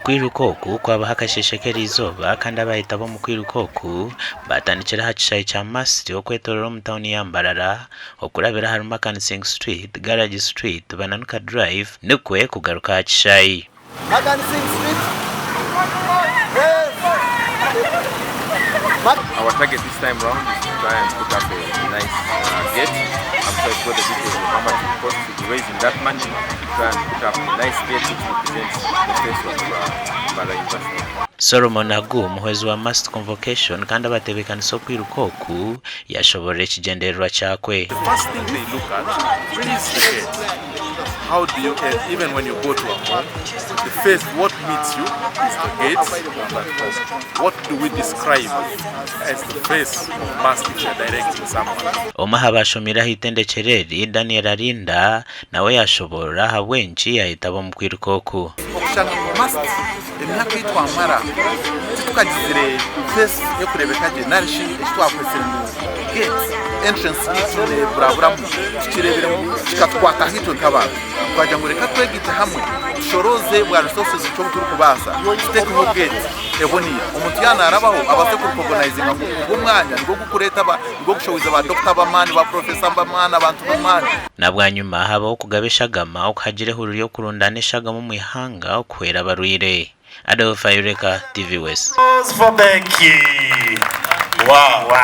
Okwirukoku kwaba hakasheshekera izoba kandi abahita bo mu kwirukoku batandikira hacishayi cya masiti okwetorera mu town ya Mbarara okurabira harimo Agacencwire Street, Garage Street, Bananuka Drive nukwe kugaruka hacishayi. Agacencwire Street. Our target this time round is to try and put up a nice gate. I'm sure you've got the details of how much it costs to be raising that money to try and put up a nice gate which represents the face of Mbarara University. Solomon Agu muhwezi wa Master Convocation kandi abatebekanisa okwirukoku yashobora ekigendererwa cyakwe. The first thing they look at is the gate. How do you, even when you go to a home, the first what meets you is the gate. What do we describe as the face of must if you're directing someone? Omaha bashomiraho itendekereri Daniel Arinda nawe yashobora habwenji yahita bo mu kwirukoku. Okushanga mu must emyaka itwamara tukagizire face yo kurebeka je narishi twakwese mu gate entrance ni burabura kirebere mu kikatwaka hito nk'abantu kwaje ngo reka twegite hamwe shoroze bwa resources cyo turi kubasa stake mu gate eboniye umuntu yana arabaho abase ku organizing umwanya ngo gukureta ngo gushowiza ba doctor bamani ba professor bamani abantu bamani nabwanyuma habaho kugabeshagama okagire huriro yo kurundaana eshagama mu ihanga okwera barwire. Adolphe Ayureka, TV West. Wow.